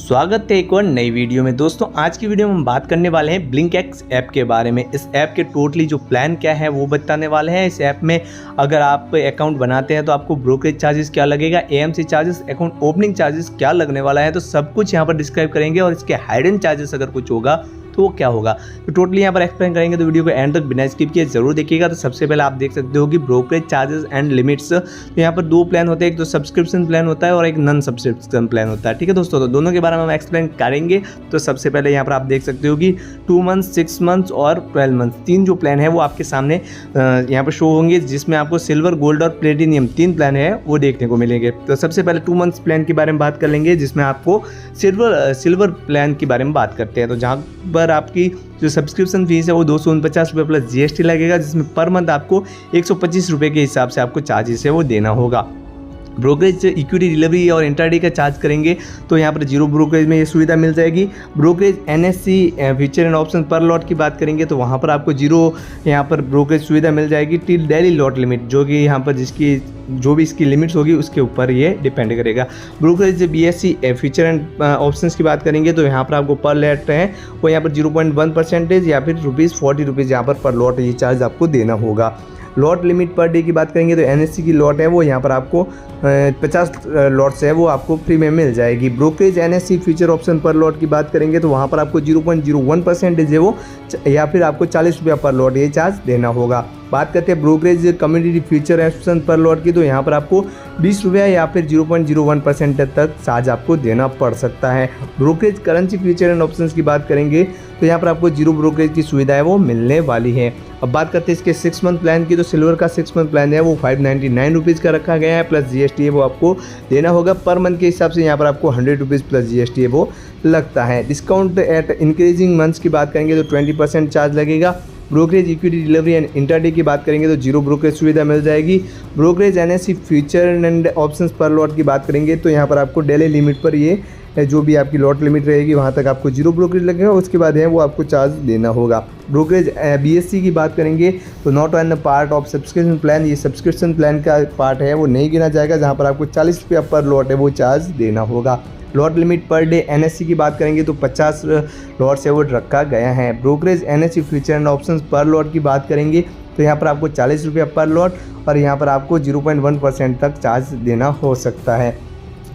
स्वागत है एक और नई वीडियो में। दोस्तों आज की वीडियो में हम बात करने वाले हैं ब्लिंकएक्स ऐप के बारे में। इस ऐप के टोटली जो प्लान क्या है वो बताने वाले हैं। इस ऐप में अगर आप अकाउंट बनाते हैं तो आपको ब्रोकरेज चार्जेस क्या लगेगा, AMC charges, account opening charges क्या लगने वाला है, तो सब कुछ यहाँ पर डिस्क्राइब करेंगे। और इसके हाइडन चार्जेस अगर कुछ होगा तो वो क्या होगा, तो टोटली यहाँ पर एक्सप्लेन करेंगे। तो वीडियो को एंड तक बिना स्किप किए जरूर देखिएगा। तो सबसे पहले आप देख सकते हो कि ब्रोकरेज चार्जेस एंड लिमिट्स, तो यहाँ पर दो प्लान होते हैं, एक तो सब्सक्रिप्शन प्लान होता है और एक नॉन सब्सक्रिप्शन प्लान होता है। ठीक है दोस्तों, तो दोनों के बारे में हम एक्सप्लेन करेंगे। तो सबसे पहले यहाँ पर आप देख सकते हो कि 2 मंथ्स, 6 मंथ्स और 12 मंथ्स, तीन जो प्लान है वो आपके सामने यहाँ पर शो होंगे, जिसमें आपको सिल्वर, गोल्ड और प्लेटिनियम तीन प्लान है वो देखने को मिलेंगे। तो सबसे पहले 2 मंथ्स प्लान के बारे में बात कर लेंगे, जिसमें आपको सिल्वर प्लान के बारे में बात करते हैं। तो जहाँ पर आपकी जो सब्सक्रिप्शन फीस है वो 249 रुपये प्लस जीएसटी लगेगा, जिसमें पर मंथ आपको 125 रुपये के हिसाब से आपको चार्जेस है वो देना होगा। ब्रोकरेज, इक्विटी, डिलीवरी और इंट्राडे का चार्ज करेंगे तो यहाँ पर जीरो ब्रोकरेज में ये सुविधा मिल जाएगी। Brokerage, NSC, future and option पर लॉट की बात करेंगे तो वहाँ पर आपको जीरो यहाँ पर ब्रोकरेज सुविधा मिल जाएगी टिल डेली लॉट लिमिट, जो कि यहाँ पर जो भी इसकी लिमिट्स होगी उसके ऊपर ये डिपेंड करेगा। Brokerage, BSc, future and options की बात करेंगे तो यहाँ पर आपको पर लॉट है वो यहाँ पर 0.1% या फिर ₹40 यहाँ पर लॉट ये चार्ज आपको देना होगा। लॉट लिमिट पर डे की बात करेंगे तो एनएससी की लॉट है वो यहाँ पर आपको 50 लॉट्स है वो आपको फ्री में मिल जाएगी। ब्रोकरेज, एनएससी, फ्यूचर ऑप्शन पर लॉट की बात करेंगे तो वहाँ पर आपको 0.01% है वो या फिर आपको ₹40 पर लॉट ये चार्ज देना होगा। बात करते हैं ब्रोकरेज, कम्युनिटी, फ्यूचर ऑप्शन पर लॉट की, तो यहाँ पर आपको ₹20 या फिर 0.01% तक चार्ज आपको देना पड़ सकता है। Brokerage, currency, future and options की बात करेंगे तो यहाँ पर आपको जीरो ब्रोकरेज की सुविधा है वो मिलने वाली है। अब बात करते हैं इसके 6 मंथ प्लान की, तो सिल्वर का 6 मंथ प्लान है वो ₹599 का रखा गया है, प्लस जीएसटी है वो आपको देना होगा। पर मंथ के हिसाब से यहाँ पर आपको ₹100 प्लस जीएसटी है वो लगता है। डिस्काउंट एट इंक्रीजिंग मंथ्स की बात करेंगे तो 20% चार्ज लगेगा। Brokerage, equity, delivery and intraday की बात करेंगे तो जीरो ब्रोकरेज सुविधा मिल जाएगी। Brokerage, NSC, future and options पर लॉट की बात करेंगे तो यहाँ पर आपको डेली लिमिट पर ये जो भी आपकी लॉट लिमिट रहेगी वहाँ तक आपको जीरो ब्रोकरेज लगेगा, उसके बाद है वो आपको चार्ज देना होगा। ब्रोकरेज, बीएससी की बात करेंगे तो not on part of subscription plan, ये सब्सक्रिप्शन प्लान का पार्ट है वो नहीं गिना जाएगा, जहाँ पर आपको ₹40 पर लॉट है वो चार्ज देना होगा। Lot limit per day, NSC की बात करेंगे तो 50 लॉट्स है वो रखा गया है। Brokerage, NSC, future and options पर लॉट की बात करेंगे तो यहाँ पर आपको ₹40 पर लॉट और यहाँ पर आपको 0.1% तक चार्ज देना हो सकता है।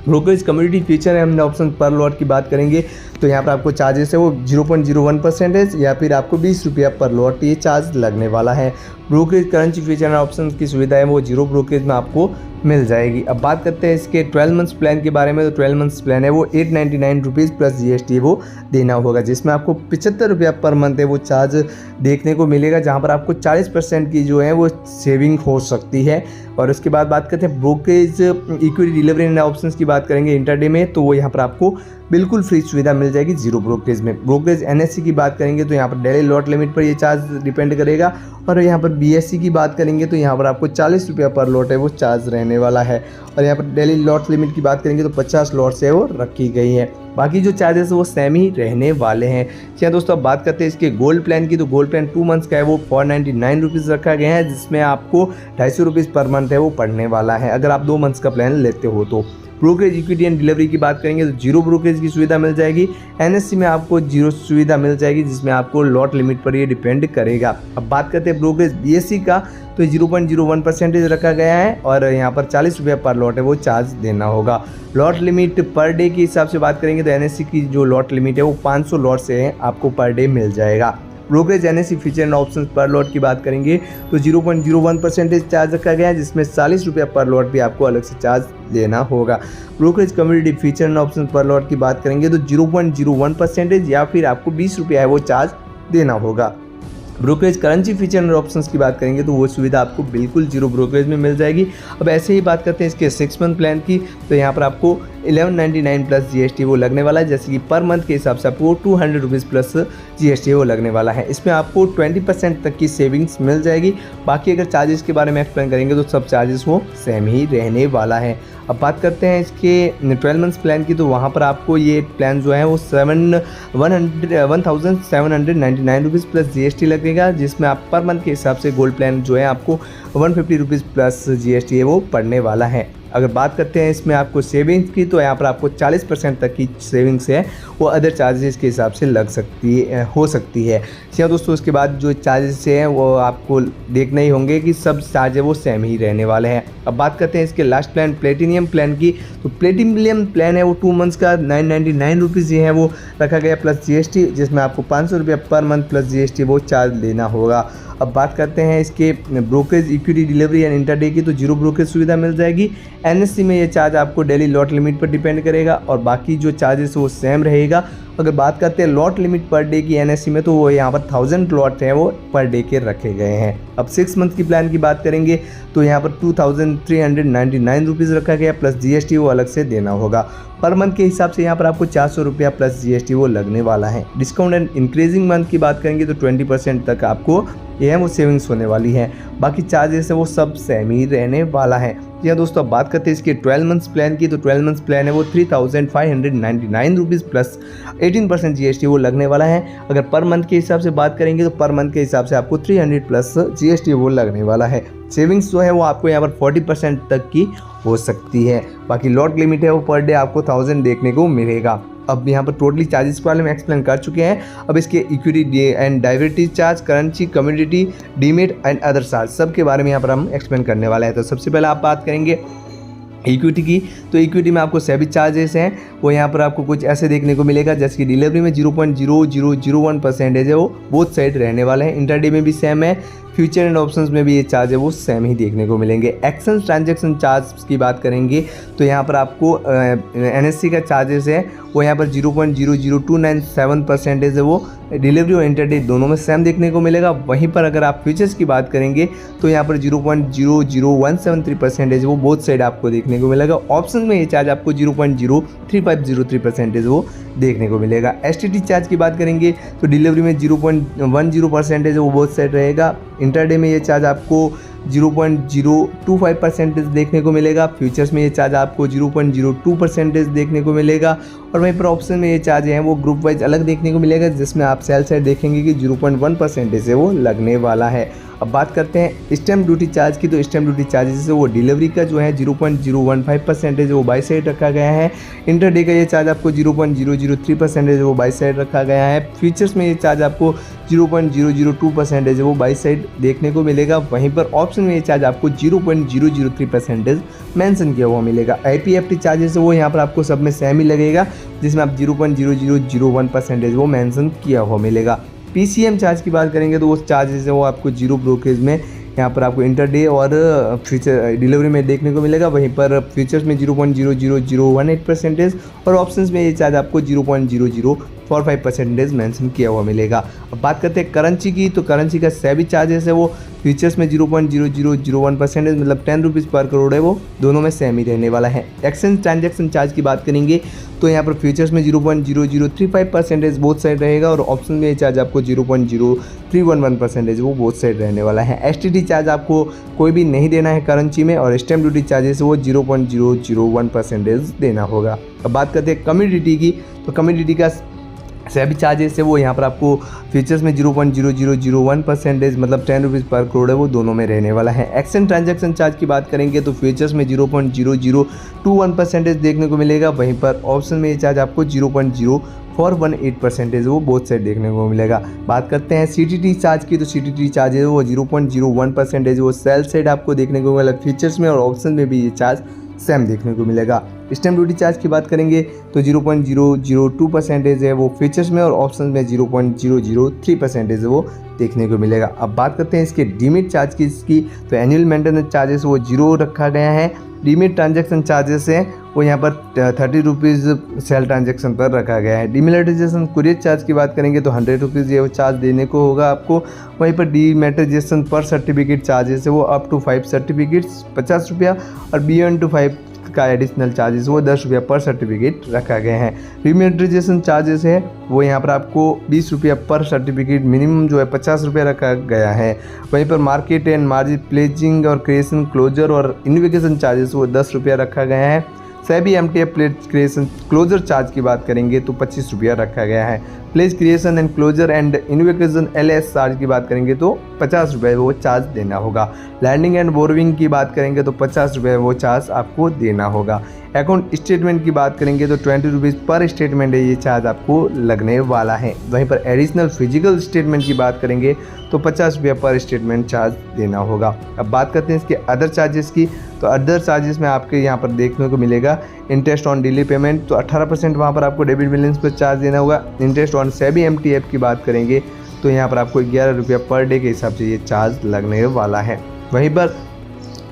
Brokerage, community, future and option पर लॉट की बात करेंगे तो यहाँ पर आपको चार्जेस है वो 0.01% या फिर आपको ₹20 पर लॉट ये चार्ज लगने वाला है। Brokerage, currency, future and option की सुविधा है वो जीरो ब्रोकरेज में आपको मिल जाएगी। अब बात करते हैं इसके 12 मंथ्स प्लान के बारे में, तो 12 मंथ्स प्लान है वो ₹899 प्लस जीएसटी वो देना होगा, जिसमें आपको ₹75 पर मंथ है वो चार्ज देखने को मिलेगा, जहां पर आपको 40% की जो है वो सेविंग हो सकती है। और उसके बाद बात करते हैं brokerage, equity, delivery and options की बात करेंगे इंट्राडे में, तो वो यहाँ पर आपको बिल्कुल फ्री सुविधा मिल जाएगी जीरो ब्रोकरेज में। ब्रोकरेज, एनएससी की बात करेंगे तो यहाँ पर डेली लॉट लिमिट पर ये चार्ज डिपेंड करेगा। और यहाँ पर बीएससी की बात करेंगे तो यहाँ पर आपको ₹40 पर लॉट है वो चार्ज रहने वाला है। और यहाँ पर डेली लॉट लिमिट की बात करेंगे तो 50 लॉट्स है वो रखी गई है। बाकी जो चार्जेस वो सेम ही रहने वाले हैं। क्या दोस्तों, अब बात करते हैं इसके गोल्ड प्लान की, तो गोल्ड प्लान 2 मंथ्स का है वो ₹499 रखा गया है, जिसमें आपको ₹250 पर मंथ है वो पड़ने वाला है अगर आप 2 मंथ्स का प्लान लेते हो तो। ब्रोकरेज, इक्विटी एंड डिलीवरी की बात करेंगे तो जीरो ब्रोकरेज की सुविधा मिल जाएगी। एनएससी में आपको जीरो सुविधा मिल जाएगी, जिसमें आपको लॉट लिमिट पर ये डिपेंड करेगा। अब बात करते हैं ब्रोकरेज, बीएससी का, तो 0.01% रखा गया है और यहाँ पर ₹40 पर लॉट है वो चार्ज देना होगा। लॉट लिमिट पर डे के हिसाब से बात करेंगे तो एनएससी की जो लॉट लिमिट है वो 500 लॉट से है आपको पर डे मिल जाएगा। Brokerage, NSC, future and options पर लॉट की बात करेंगे तो 0.01% चार्ज रखा गया है, जिसमें ₹40 पर लॉट भी आपको अलग से चार्ज देना होगा। Brokerage, community, future and options पर लॉट की बात करेंगे तो 0.01% या फिर आपको ₹20 है वो चार्ज देना होगा। Brokerage, currency, feature and options की बात करेंगे तो वो सुविधा आपको बिल्कुल जीरो ब्रोकरेज में मिल जाएगी। अब ऐसे ही बात करते हैं इसके 6 मंथ प्लान की, तो यहाँ पर आपको 1199 प्लस जीएसटी वो लगने वाला है, जैसे कि पर मंथ के हिसाब से आपको ₹200 प्लस जीएसटी वो लगने वाला है। इसमें आपको 20% तक की सेविंग्स मिल जाएगी। बाकी अगर चार्जेस के बारे में एक्सप्लेन करेंगे तो सब चार्जेस वो सेम ही रहने वाला है। अब बात करते हैं इसके 12 मंथ्स प्लान की, तो वहाँ पर आपको ये प्लान जो है वो 1799 रुपीज़ प्लस जीएसटी लगेगा, जिसमें आप पर मंथ के हिसाब से गोल्ड प्लान जो है आपको ₹150 प्लस जीएसटी है वो पड़ने वाला है। अगर बात करते हैं इसमें आपको सेविंग्स की, तो यहाँ पर आपको 40% तक की सेविंग्स है वो अदर चार्जेस के हिसाब से हो सकती है। जी हाँ दोस्तों, उसके बाद जो चार्जेस हैं वो आपको देखने ही होंगे कि सब चार्ज है वो सेम ही रहने वाले हैं। अब बात करते हैं इसके लास्ट प्लान प्लेटिनियम प्लान की। तो प्लेटिनियम प्लान है वो 2 मंथ्स का 999 रुपीज़ ये है वो रखा गया प्लस GST, जिसमें आपको 500 रुपया पर मंथ प्लस GST वो चार्ज लेना होगा। अब बात करते हैं इसके brokerage equity delivery and intraday की, तो 0 ब्रोकरेज सुविधा मिल जाएगी। NSE में ये चार्ज आपको डेली लॉट लिमिट पर डिपेंड करेगा और बाकी जो चार्जेस वो सेम रहेगा। अगर बात करते हैं लॉट लिमिट पर डे की NSE में, तो वो यहाँ पर 1000 लॉट हैं वो पर डे के रखे गए हैं। अब 6 मंथ की प्लान की बात करेंगे तो यहाँ पर 2399 रुपीज़ रखा गया प्लस GST वो अलग से देना होगा। पर मंथ के हिसाब से यहाँ पर आपको 400 रुपया प्लस GST वो लगने वाला है। डिस्काउंट एंड इंक्रीजिंग मंथ की बात करेंगे तो 20% तक आपको ये है वो सेविंग्स होने वाली है। बाकी चार्जेस है वो सब सेम ही रहने वाला है। जी हाँ दोस्तों, अब बात करते हैं इसके 12 मंथ्स प्लान की। तो 12 मंथ्स प्लान है वो 3599 रुपीज़ प्लस 18% GST वो लगने वाला है। अगर पर मंथ के हिसाब से बात करेंगे तो पर मंथ के हिसाब से आपको 300 प्लस GST वो लगने वाला है। सेविंग्स जो है वो आपको यहाँ पर 40% तक की हो सकती है। बाकी लॉट लिमिट है वो पर डे आपको 1000 देखने को मिलेगा। अब यहाँ पर टोटली चार्जेस के बारे में एक्सप्लेन कर चुके हैं। अब इसके equity and diversity charge, currency, community, demat and other charge सब के बारे में यहाँ पर हम एक्सप्लेन करने वाले हैं। तो सबसे पहले आप बात करेंगे इक्विटी की। तो इक्विटी में आपको सभी चार्जेस हैं वो यहाँ पर आपको कुछ ऐसे देखने को मिलेगा, जैसे कि डिलीवरी में 0.0001% है वो बोथ साइड रहने वाले हैं। इंटरडे में भी सेम है, फ्यूचर एंड ऑप्शंस में भी ये चार्ज है वो सेम ही देखने को मिलेंगे। एक्शन ट्रांजैक्शन चार्ज की बात करेंगे तो यहाँ पर आपको NSE का चार्जेस है वो यहाँ पर 0.00297% है वो डिलीवरी और इंटरडे दोनों में सेम देखने को मिलेगा। वहीं पर अगर आप फ्यूचर्स की बात करेंगे तो यहाँ पर 0.00173% है वो बोथ साइड आपको देखने को मिलेगा। ऑप्शन में ये चार्ज आपको 0.03503% वो देखने को मिलेगा। STT चार्ज की बात करेंगे तो डिलीवरी में 0.10% वो बोथ साइड रहेगा। इंटरडे में ये चार्ज आपको 0.025% देखने को मिलेगा। फ्यूचर्स में ये चार्ज आपको 0.02% देखने को मिलेगा। और वहीं पर ऑप्शन में ये चार्ज हैं वो ग्रुप वाइज अलग देखने को मिलेगा, जिसमें आप सेल साइड देखेंगे कि 0.1% से वो लगने वाला है। अब बात करते हैं स्टैम्प ड्यूटी चार्ज की। तो स्टैम्प ड्यूटी चार्जेस से वो डिलीवरी का जो है 0.015% वो बाई साइड रखा गया है। इंटरडे का ये चार्ज आपको 0.003% वो बाई साइड रखा गया है। फ्यूचर्स में ये चार्ज आपको 0.002% वो बाई साइड देखने को मिलेगा। वहीं पर ऑप्शन में ये चार्ज आपको 0.003% मेंशन किया हुआ मिलेगा। IPFT चार्जेस वो यहाँ पर आपको सब में सेम ही लगेगा, जिसमें आप 0.0001% वो मेंशन किया हुआ मिलेगा। PCM चार्ज की बात करेंगे तो वो चार्जेस है वो आपको 0 ब्रोकरेज में यहाँ पर आपको इंटरडे और फ्यूचर डिलीवरी में देखने को मिलेगा। वहीं पर फ्यूचर्स में 0.00018% और ऑप्शंस में ये चार्ज आपको 0.0045% मेंशन किया हुआ मिलेगा। अब बात करते हैं करेंसी की। तो करेंसी का सभी चार्जेस है वो फ्यूचर्स में 0.0001% मतलब 10 रुपीज़ पर करोड़ है वो दोनों में सेम ही रहने वाला है। एक्सचेंज ट्रांजैक्शन चार्ज की बात करेंगे तो यहाँ पर फ्यूचर्स में 0.0035% बोथ साइड रहेगा और ऑप्शन में ये चार्ज आपको 0.0311% वो बोथ साइड रहने वाला है। STT चार्ज आपको कोई भी नहीं देना है करेंसी में और स्टैम्प ड्यूटी चार्जेस वो 0.001% देना होगा। अब बात करते हैं कम्युनिटी की। तो कम्युनिटी का सभी चार्जेस है वो यहाँ पर आपको फ्यूचर्स में 0.0001% मतलब 10 रुपीज़ पर करोड़ है वो दोनों में रहने वाला है। एक्सचेंज ट्रांजैक्शन चार्ज की बात करेंगे तो फ्यूचर्स में 0.0021% देखने को मिलेगा। वहीं पर ऑप्शन में ये चार्ज आपको 0.0418% वो बोथ साइड देखने को मिलेगा। बात करते हैं CTT चार्ज की। तो CTT चार्ज है वो 0.01% वो सेल साइड आपको देखने को मिलेगा। फ्यूचर्स में और ऑप्शन में भी ये चार्ज सेम देखने को मिलेगा। स्टैम्प ड्यूटी चार्ज की बात करेंगे तो 0.002% है वो फ्यूचर्स में और ऑप्शन में 0.003% वो देखने को मिलेगा। अब बात करते हैं इसके डीमेट चार्ज की। तो एनुअल मेंटेनेंस चार्जेस वो 0 रखा गया है। डीमेट ट्रांजैक्शन चार्जेस है वो यहाँ पर 30 रुपीज़ सेल ट्रांजैक्शन पर रखा गया है। डीमैटेराइजेशन कुरियर चार्ज की बात करेंगे तो 100 रुपीज़ ये वो चार्ज देने को होगा आपको। वहीं पर डीमैटेराइजेशन पर सर्टिफिकेट चार्जेस है वो अप टू 5 सर्टिफिकेट्स 50 रुपया और बियॉन्ड टू 5 का एडिशनल चार्जेस वो 10 रुपया पर सर्टिफिकेट रखा गया है। डीमैटेराइजेशन चार्जेस है वो यहाँ पर आपको 20 रुपया पर सर्टिफिकेट, मिनिमम जो है 50 रुपया रखा गया है। वहीं पर मार्केट एंड मार्जिन प्लेजिंग और क्रिएशन क्लोजर और इन्वेस्टिगेशन चार्जेस वो 10 रुपया रखा गया है। सभी MTF plate creation closure charge की बात करेंगे तो 25 रुपया रखा गया है। Place creation and closure and invocation LS charge की बात करेंगे तो 50 रुपये वो चार्ज देना होगा। लैंडिंग एंड बोर्विंग की बात करेंगे तो 50 रुपये वो चार्ज आपको देना होगा। अकाउंट स्टेटमेंट की बात करेंगे तो 20 रुपीज़ पर स्टेटमेंट है ये चार्ज आपको लगने वाला है। वहीं पर एडिशनल फिजिकल स्टेटमेंट की बात करेंगे तो 50 रुपये पर स्टेटमेंट चार्ज देना होगा। अब बात करते हैं इसके अदर चार्जेस की, तो अदर चार्जेस में आपके यहाँ पर देखने को मिलेगा इंटरेस्ट ऑन डेली पेमेंट, तो 18% वहाँ पर आपको डेबिट बैलेंस पर चार्ज देना होगा। इंटरेस्ट ऑन सेबी MTF की बात करेंगे तो यहाँ पर आपको 11 रुपये पर डे के हिसाब से ये चार्ज लगने वाला है। वहीं पर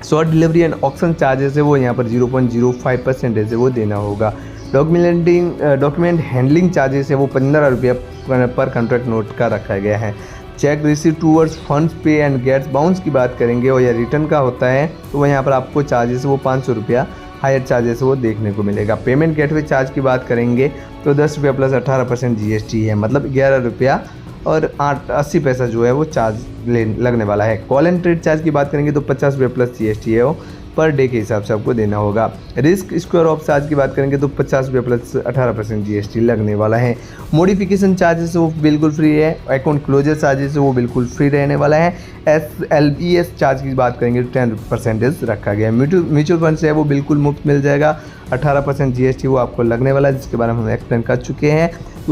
short delivery and auction charges है वो यहाँ पर 0.05% है वो देना होगा। डॉक्यूमेंट हैंडलिंग चार्जेस है वो 15 रुपये पर कॉन्ट्रैक्ट नोट का रखा गया है। चेक रिसीव टूवर्ड्स फंड्स पे एंड गेट्स बाउंस की बात करेंगे और या रिटर्न का होता है तो वह यहाँ पर आपको चार्जेस वो 500 रुपया हायर चार्जेस वो देखने को मिलेगा। पेमेंट गेटवे चार्ज की बात करेंगे तो 10 रुपया प्लस 18% GST है, मतलब 11 रुपया और 80 पैसा जो है वो चार्ज लगने वाला है। कॉल एंड ट्रेड चार्ज की बात करेंगे तो 50 रुपये प्लस GST है वो पर डे के हिसाब से आपको देना होगा। रिस्क स्क्वायर ऑफ चार्ज की बात करेंगे तो 50 रुपये प्लस 18% GST लगने वाला है। मॉडिफिकेशन चार्जेस वो बिल्कुल फ्री है। अकाउंट क्लोजर चार्जेस वो बिल्कुल फ्री रहने वाला है। SLBS चार्ज की बात करेंगे तो 10% रखा गया है। म्यूचुअल फंड से है वो बिल्कुल मुफ्त मिल जाएगा। 18% GST वो आपको लगने वाला है, जिसके बारे में हम एक्सप्लेन कर चुके हैं।